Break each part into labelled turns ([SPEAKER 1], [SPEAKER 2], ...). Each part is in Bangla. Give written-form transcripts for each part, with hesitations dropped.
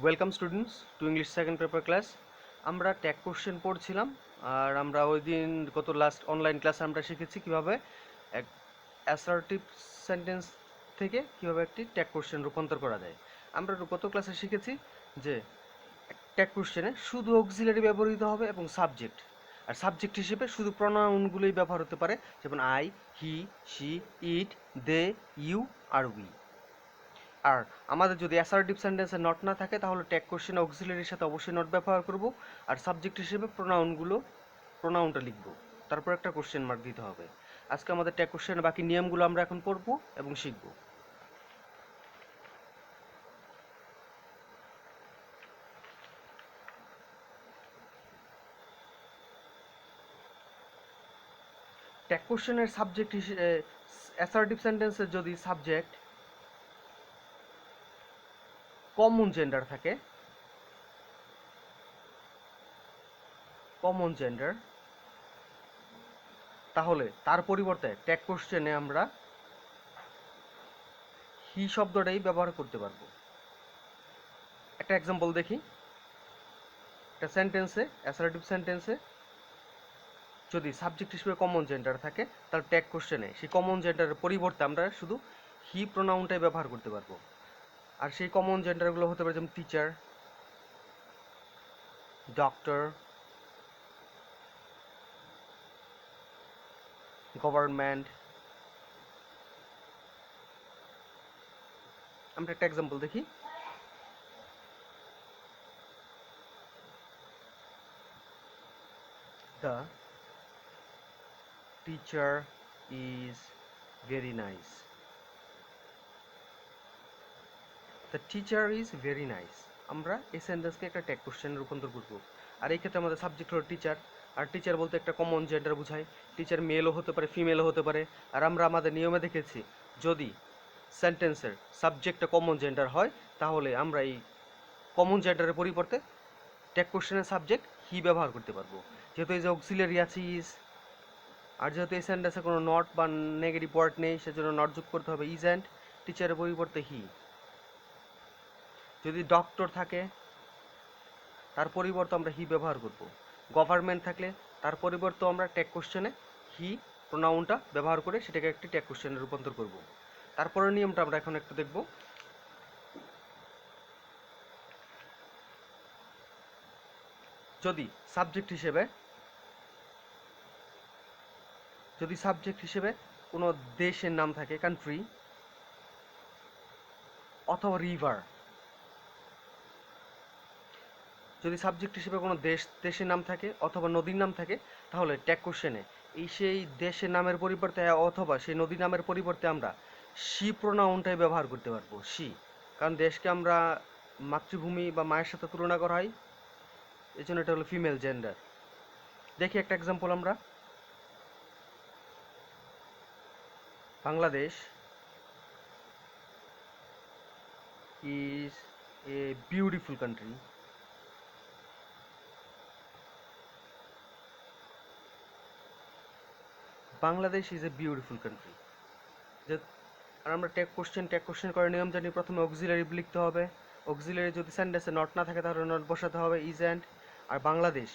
[SPEAKER 1] Welcome students to English second paper class. আমরা ট্যাগ কোশ্চেন পড়ছিলাম, আর আমরা ওই দিন গত লাস্ট অনলাইন ক্লাসে আমরা শিখেছি কীভাবে এক অ্যাসার্টিভ সেন্টেন্স থেকে কীভাবে একটি ট্যাগ কোশ্চেন রূপান্তর করা যায়। আমরা গত ক্লাসে শিখেছি যে ট্যাগ কোশ্চেনে শুধু অক্সিলারি ব্যবহৃত হবে এবং সাবজেক্ট, আর সাবজেক্ট হিসেবে শুধু প্রনাউনগুলোই ব্যবহার হতে পারে, যেমন I, he, she, it, they, you আর উই। আর আমাদের যদি অ্যাসার্টিভ সেন্টেন্সে নট না থাকে তাহলে ট্যাগ কোশ্চেনে অক্সিলারির সাথে অবশ্যই নট ব্যবহার করব, আর সাবজেক্ট হিসেবে প্রোনাউনটা লিখব, তারপর একটা কোশ্চেন মার্ক দিতে হবে। আজকে আমাদের ট্যাগ কোশ্চেনের বাকি নিয়মগুলো আমরা এখন পড়ব এবং শিখব। ট্যাগ কোশ্চেনের সাবজেক্ট হিসেবে অ্যাসার্টিভ সেন্টেন্সের যদি সাবজেক্ট কমন জেন্ডার থাকে, তাহলে তার পরিবর্তে ট্যাগ কোশ্চেনে আমরা হি শব্দটাই ব্যবহার করতে পারবো। একটা এক্সাম্পল দেখি। একটা সেন্টেন্সে, অ্যাসার্টিভ সেন্টেন্সে যদি সাবজেক্ট হিসেবে কমন জেন্ডার থাকে, তাহলে ট্যাগ কোশ্চেনে সেই কমন জেন্ডারের পরিবর্তে আমরা শুধু হি প্রোনাউনটাই ব্যবহার করতে পারবো। আর সেই কমন জেন্ডারগুলো হতে পারে যেমন টিচার, ডক্টর, গভর্নমেন্ট। আমরা একটা এক্সাম্পল দেখি। The teacher is very nice. The teacher is very nice. আমরা এই সেন্টেন্সকে একটা ট্যাগ কোশ্চেনে রূপান্তর করব। আর এই ক্ষেত্রে আমাদের সাবজেক্ট হলো টিচার, আর টিচার বলতে একটা কমন জেন্ডার বোঝায়। টিচার মেলও হতে পারে, ফিমেলও হতে পারে। আর আমরা আমাদের নিয়মে দেখেছি, যদি সেন্টেন্সের সাবজেক্টটা কমন জেন্ডার হয় তাহলে আমরা এই কমন জেন্ডারের পরিবর্তে ট্যাগ কোশ্চেনের সাবজেক্ট হি ব্যবহার করতে পারবো। যেহেতু এই যে অক্সিলারি আছে ইজ, আর যেহেতু এই সেন্টেন্সে কোনো নট বা নেগেটিভ ওয়ার্ড নেই, সেজন্য নট যোগ করতে হবে ইজ অ্যান্ড, টিচারের পরিবর্তে হি। যদি ডক্টর থাকে তার পরিবর্তে আমরা হি ব্যবহার করব। গভর্নমেন্ট থাকলে তার পরিবর্তে আমরা ট্যাগ কোশ্চেনে হি প্রোনাউনটা ব্যবহার করে সেটাকে একটি ট্যাগ কোশ্চেনে রূপান্তর করব। তারপরের নিয়মটা আমরা এখন একটু দেখব। যদি সাবজেক্ট হিসেবে কোনো দেশের নাম থাকে, কান্ট্রি অথবা রিভার, যদি সাবজেক্ট হিসেবে কোনো দেশের নাম থাকে অথবা নদীর নাম থাকে, তাহলে ট্যাগ কোশ্চেনে সেই দেশের নামের পরিবর্তে অথবা সেই নদীর নামের পরিবর্তে আমরা শি প্রোনাউনটাই ব্যবহার করতে পারবো, শি। কারণ দেশকে আমরা মাতৃভূমি বা মায়ের সাথে তুলনা করা হয়, এই জন্য এটা হলো ফিমেল জেন্ডার। দেখি একটা এক্সাম্পল আমরা। Bangladesh is a beautiful country. Bangladesh is a beautiful country. আর আমরা ট্যাগ কোশ্চেন করার নিয়ম জানি। প্রথমে অক্সিলারি লিখতে হবে। অক্সিলারি যদি সেন্টেন্সে নট না থাকে তাহলে নট বসাতে হবে ইজ অ্যান্ড। আর বাংলাদেশ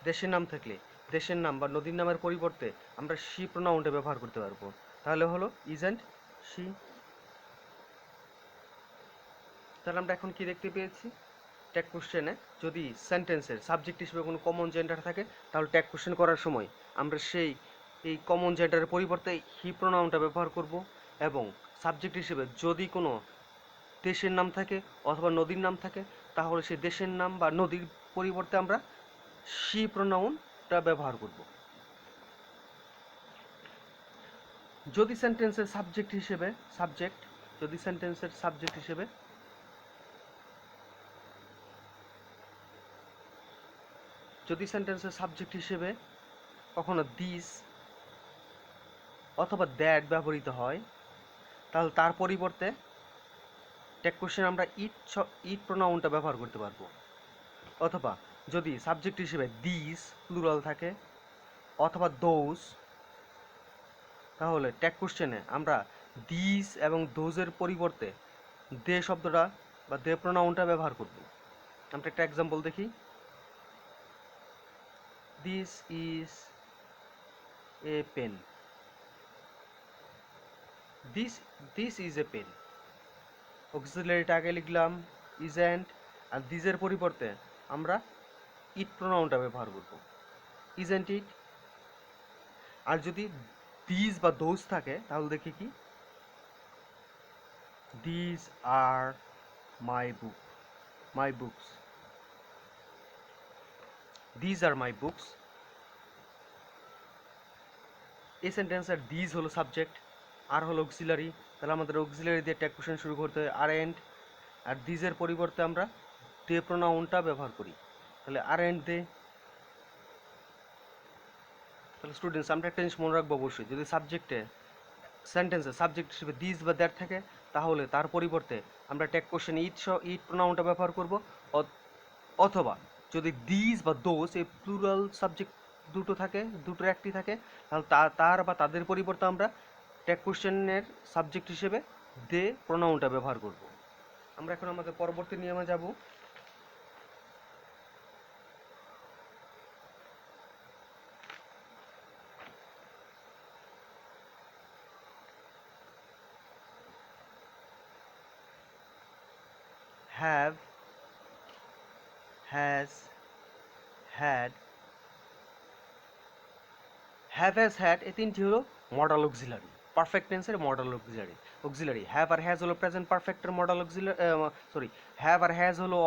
[SPEAKER 1] দেশের নাম থাকলে দেশের নাম বা নদীর নামের পরিবর্তে আমরা শি প্রোনাউনটা ব্যবহার করতে পারবো, তাহলে হলো ইজ অ্যান্ড শি। তাহলে আমরা এখন কি দেখতে পেয়েছি, ট্যাগ কোশ্চেনে যদি সেন্টেন্সের সাবজেক্ট হিসেবে কোনো কমন জেন্ডার থাকে তাহলে ট্যাগ কোশ্চেন করার সময় আমরা এই কমন জেন্ডারের পরিবর্তে হি প্রোনাউনটা ব্যবহার করব, এবং সাবজেক্ট হিসেবে যদি কোনো দেশের নাম থাকে অথবা নদীর নাম থাকে তাহলে সেই দেশের নাম বা নদীর পরিবর্তে আমরা শি প্রোনাউনটা ব্যবহার করব। যদি সেন্টেন্সের সাবজেক্ট হিসেবে কখনো দিস অথবা দ্যাট ব্যবহৃত হয়, তাহলে তার পরিবর্তে ট্যাগ কোশ্চেন আমরা ইট প্রোনাউনটা ব্যবহার করতে পারবো। অথবা যদি সাবজেক্ট হিসেবে দিস প্লুরাল থাকে অথবা দোজ, তাহলে ট্যাগ কোশ্চেনে আমরা দিস এবং দোজের পরিবর্তে দে শব্দটা বা দে প্রোনাউনটা ব্যবহার করব। আমরা একটা এক্সাম্পল দেখি। This is a pen. This this is a pen, অক্সিলারিটা আগে লিখলাম ইজেন্ট, আর দিসের পরিবর্তে আমরা ইট প্রোনাউনটা ব্যবহার করব, ইজেন্ট ইট। আর যদি দিস বা দোজ থাকে তাহলে দেখি কি, this are my book, my books, this are my books. এই সেন্টেন্সের দিস হলো সাবজেক্ট, আর হলো অক্সিলারি, তাহলে আমাদের অক্সিলারি দিয়ে ট্যাগ কোশ্চেন শুরু করতে হয় আর এন্ড। আর দিসের পরিবর্তে আমরা দে প্রোনাউনটা ব্যবহার করি, তাহলে আর এন্ড দে। তাহলে স্টুডেন্টস আমরা একটা জিনিস মনে রাখবো অবশ্যই, যদি সাবজেক্টে সেন্টেন্সে সাবজেক্ট হিসেবে দিস বা দ্যাট থাকে তাহলে তার পরিবর্তে আমরা ট্যাগ কোশ্চেন ইট প্রোনাউনটা ব্যবহার করব। অথবা যদি দিস বা দোজ এই প্লুরাল সাবজেক্ট দুটো থাকে, দুটোর একটি থাকে, তাহলে তার বা তাদের পরিবর্তে আমরা ট্যাগ কোশ্চেনের সাবজেক্ট হিসেবে দে প্রোনাউনটা ব্যবহার করব। আমরা এখন আমাদের পরবর্তী নিয়মে যাব। Have, has, had, have has had, এই তিনটি হলো মডাল অক্সিলারি, পারফেক্ট টেন্সের মডাল অক্সিলারি। হ্যাভ আর হ্যাজ হলো প্রেজেন্ট পারফেক্টের মডাল অক্সিলারি, সরি, হ্যাভ আর হ্যাজ হলো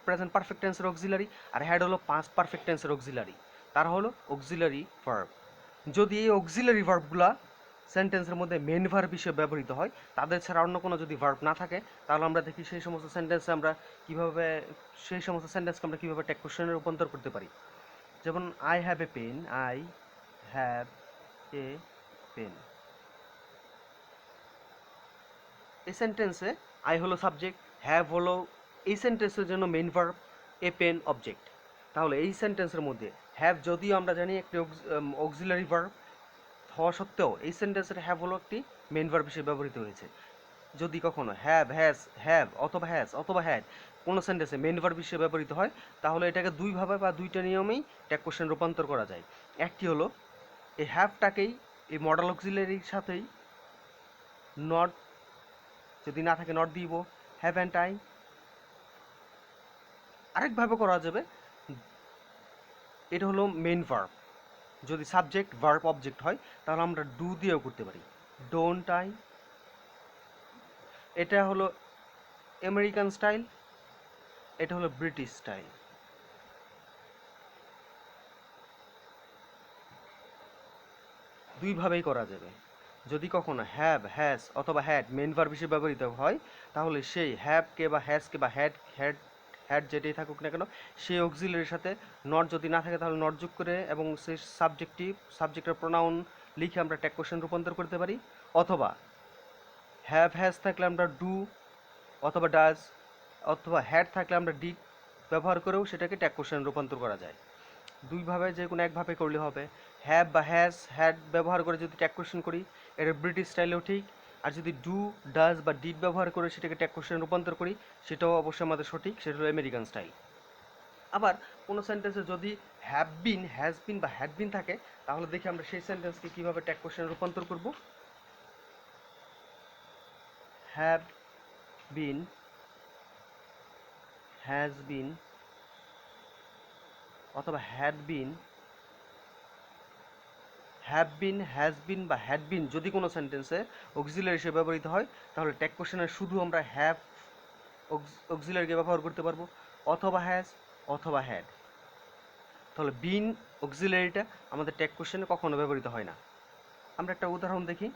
[SPEAKER 1] প্রেজেন্ট পারফেক্ট টেন্সের অক্সিলারি, আর হ্যাড হলো পাস্ট পারফেক্ট টেন্সের অক্সিলারি। তারা হলো অক্সিলারি ভার্ব। যদি এই অক্সিলারি ভার্বগুলা সেন্টেন্সের মধ্যে মেন ভার্ব হিসেবে ব্যবহৃত হয়, তাদের ছাড়া অন্য কোনো যদি ভার্ব না থাকে, তাহলে আমরা দেখি সেই সমস্ত সেন্টেন্সে আমরা কীভাবে, সেই সমস্ত সেন্টেন্সকে আমরা কীভাবে ট্যাগ কোশ্চেনে রূপান্তর করতে পারি। যেমন I have a pen, I have a pen. এই সেন্টেন্সে আই হলো সাবজেক্ট, হ্যাভ হলো এই সেন্টেন্সের জন্য main verb, a pen object. তাহলে এই সেন্টেন্সের মধ্যে হ্যাভ যদিও আমরা জানি একটি অক্সিলারি ভার্ব হওয়া সত্ত্বেও এই সেন্টেন্সের হ্যাভ হলো একটি মেইন ভার্ব হিসেবে ব্যবহৃত হয়েছে। যদি কখনো হ্যাভ অথবা হ্যাজ অথবা হ্যাড কোনো সেন্টেন্সে মেইন ভার্ব হিসেবে ব্যবহৃত হয়, তাহলে এটাকে দুইভাবে বা দুইটা নিয়মেই ট্যাগ কোশ্চেন রূপান্তর করা যায়। একটি হলো এই হ্যাভটাকেই এই মডাল অক্সিলারির সাথেই নট, যদি না থাকে নট দিব, হ্যাভ অ্যান্ড আই। আরেকভাবে করা যাবে, এটা হলো মেইন ভার্ব, যদি সাবজেক্ট ভার্ব অবজেক্ট হয় তাহলে আমরা ডু দিয়েও করতে পারি, ডোন্ট আই। এটা হলো আমেরিকান স্টাইল, এটা হলো ব্রিটিশ স্টাইল। দুইভাবেই করা যাবে। যদি কখনো হ্যাভ, হ্যাজ অথবা হ্যাড মেইন ভার্ব হিসেবে ব্যবহৃত হয়, তাহলে সেই হ্যাভকে বা হ্যাজকে বা হ্যাড যেটাই থাকুক না কেন, সেই অক্সিলারির সাথে নট যদি না থাকে তাহলে নট যোগ করে এবং সেই সাবজেক্টের প্রোনাউন লিখে আমরা ট্যাগ কোশ্চেন রূপান্তর করতে পারি। অথবা হ্যাভ হ্যাজ থাকলে আমরা ডু অথবা ডাজ, অথবা হ্যাড থাকলে আমরা ডিড ব্যবহার করেও সেটাকে ট্যাগ কোশ্চেন রূপান্তর করা যায়। দুইভাবে যে কোনো একভাবে করলে হবে। হ্যাভ বা হ্যাজ হ্যাড ব্যবহার করে যদি ট্যাগ কোশ্চেন করি, এটা ব্রিটিশ স্টাইলেও ঠিক। আর যদি ডু ডাজ বা ডিড ব্যবহার করে সেটাকে ট্যাগ কোশ্চেন রূপান্তর করি, সেটাও অবশ্যই আমাদের সঠিক, সেটা হলো আমেরিকান স্টাইল। আবার কোনো সেন্টেন্সে যদি হ্যাভ বিন, হ্যাজ বিন বা হ্যাড বিন থাকে, তাহলে দেখি আমরা সেই সেন্টেন্সকে কীভাবে ট্যাগ কোশ্চেন রূপান্তর করব। হ্যাভ বিন, হ্যাজ বিন অথবা had been, have been, has been বা হ্যাড বিন যদি কোনো সেন্টেন্সে অক্সিলারি হিসেবে ব্যবহৃত হয়, তাহলে ট্যাগ কোশ্চেনে শুধু আমরা হ্যাভ অক্সিলারিকে ব্যবহার করতে পারবো, অথবা হ্যাজ অথবা হ্যাড। তাহলে বিন অক্সিলারিটা আমাদের ট্যাগ কোশ্চেনে কখনো ব্যবহৃত হয় না। আমরা একটা উদাহরণ দেখি।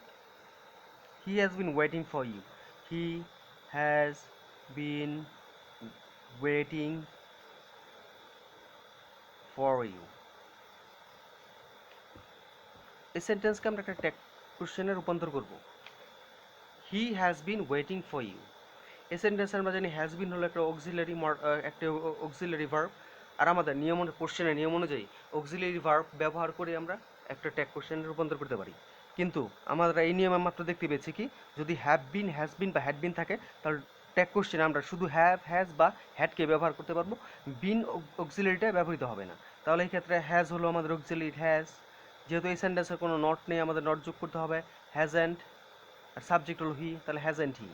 [SPEAKER 1] He has been waiting for you, he has been waiting for you. এই সেন্টেন্সকে আমরা একটা ট্যাগ কোশ্চেনে রূপান্তর করব। He has been waiting for you. এই সেন্টেন্সে আমরা জানি হ্যাজ বিন হলো একটা অক্সিলারি ভার্ব, আর আমাদের কোশ্চেনের নিয়ম অনুযায়ী অক্সিলারি ভার্ব ব্যবহার করে আমরা একটা ট্যাগ কোশ্চেনে রূপান্তর করতে পারি। কিন্তু আমরা এই নিয়মে মাত্র দেখতে পেয়েছি কি, যদি হ্যাভ বিন, হ্যাজ বিন বা হ্যাড বিন থাকে, তাহলে ট্যাগ কোশ্চেনে আমরা শুধু হ্যাভ, হ্যাজ বা হ্যাডকে ব্যবহার করতে পারবো, বিন অক্সিলারিটা ব্যবহৃত হবে না। তাহলে এই ক্ষেত্রে হ্যাজ হলো আমাদের অক্সিলারি হ্যাজ, যেহেতু এই সেন্টেন্সের কোনো নট নেই আমাদের নট যোগ করতে হবে, হ্যাজেন্ট, আর সাবজেক্ট হলো হি, তাহলে হ্যাজেন্ট হি।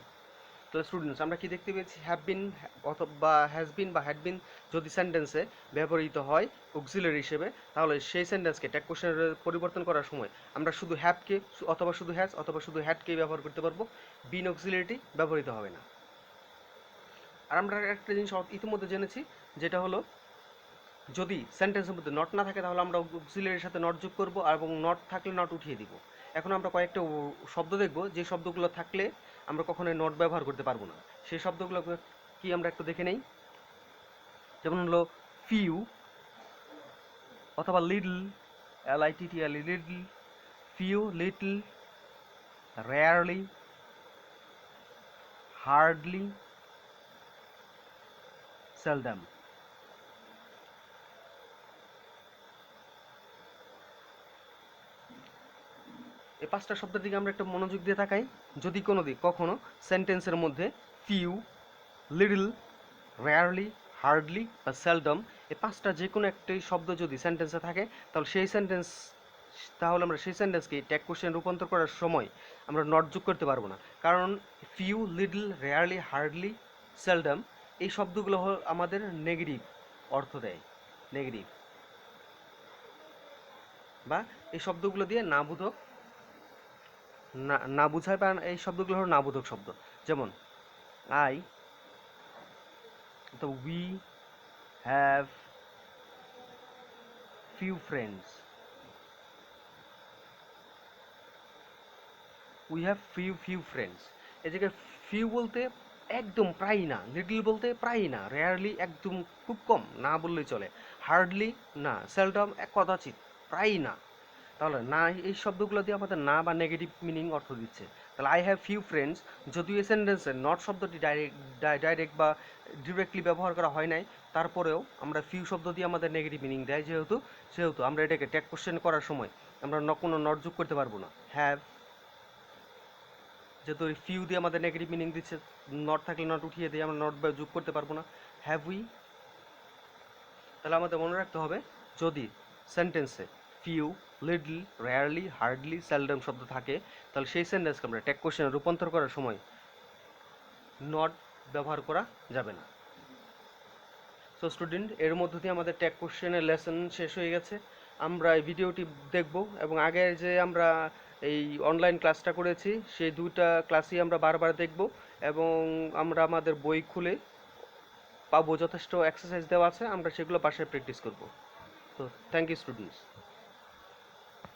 [SPEAKER 1] তো স্টুডেন্টস আমরা কি দেখতে পেয়েছি, হ্যাভ বিন অথবা হ্যাজ বিন বা হ্যাড বিন যদি সেন্টেন্সে ব্যবহৃত হয় অক্সিলারি হিসেবে, তাহলে সেই সেন্টেন্সকে ট্যাগ কোশ্চেনে পরিবর্তন করার সময় আমরা শুধু হ্যাভকে অথবা শুধু হ্যাজ অথবা শুধু হ্যাডকেই ব্যবহার করতে পারবো, বিন অক্সিলারিটি ব্যবহৃত হবে না। আর আমরা একটা জিনিস ইতিমধ্যে জেনেছি, যেটা হলো যদি সেন্টেন্সের মধ্যে নট না থাকে তাহলে আমরা অক্সিলারির সাথে নট যোগ করবো, এবং নট থাকলে নট উঠিয়ে দিব। এখন আমরা কয়েকটা শব্দ দেখব যে শব্দগুলো থাকলে আমরা কখনোই নট ব্যবহার করতে পারবো না। সেই শব্দগুলো কি আমরা একটু দেখে নেই। যেমন হলো ফিউ অথবা little, LITTL, little, few, little, rarely, hardly, seldom. এই পাঁচটা শব্দের দিকে আমরা একটা মনোযোগ দিয়ে তাকাই। যদি কখনো সেন্টেন্সের মধ্যে ফিউ, লিটল, রেয়ারলি, হার্ডলি বা সেলডম এই পাঁচটা যে কোনো একটি শব্দ যদি সেন্টেন্সে থাকে তাহলে আমরা সেই সেন্টেন্সকে ট্যাগ কোশ্চেন রূপান্তর করার সময় আমরা নট যোগ করতে পারবো না। কারণ few, little, rarely, hardly, seldom এই শব্দগুলো আমাদের নেগেটিভ অর্থ দেয়, নেগেটিভ, বা এই শব্দগুলো দিয়ে না বোধক না বুঝায়, বা এই শব্দগুলো হলো না বোধক শব্দ। যেমন আই, তো we have few friends, we have few friends। এই জায়গায় ফিউ বলতে একদম প্রায় না, লিটল বলতে প্রায় না, রেয়ারলি একদম খুব কম, না বললেই চলে, হার্ডলি না, সেলডম এক কদাচিৎ, প্রায় না। তাহলে না এই শব্দগুলো দিয়ে আমাদের না বা নেগেটিভ মিনিং অর্থ দিচ্ছে। তাহলে আই হ্যাভ ফিউ ফ্রেন্ডস, যদিও এই সেন্টেন্সে নট শব্দটি ডাইরেক্ট বা ডিরেক্টলি ব্যবহার করা হয় নাই, তারপরেও আমরা ফিউ শব্দ দিয়ে আমাদের নেগেটিভ মিনিং দেয়, সেহেতু আমরা এটাকে ট্যাগ কোশ্চেন করার সময় আমরা কোনো নট যোগ করতে পারবো না। হ্যাভ, যেহেতু ফিউ দিয়ে আমাদের নেগেটিভ মিনিং দিচ্ছে, নট থাকলে নট উঠিয়ে দিয়ে আমরা নট যোগ করতে পারবো না। হ্যাভ উই, তাহলে আমাদের মনে রাখতে হবে যদি সেন্টেন্সে few, little, rarely, hardly, seldom শব্দ থাকে তাহলে সেই সেন্টেন্সকে আমরা ট্যাগ কোশ্চেনে রূপান্তর করার সময় নট ব্যবহার করা যাবে না। সো স্টুডেন্ট, এর মধ্য দিয়ে আমাদের ট্যাগ কোশ্চেনের লেসন শেষ হয়ে গেছে। আমরা এই ভিডিওটি দেখব এবং আগে যে আমরা এই অনলাইন ক্লাসটা করেছি সেই দুইটা ক্লাসই আমরা বারবার দেখব, এবং আমরা আমাদের বই খুলে পাবো যথেষ্ট এক্সারসাইজ দেওয়া আছে, আমরা সেগুলো বাসায় প্র্যাকটিস করব। তো থ্যাংক ইউ স্টুডেন্টস।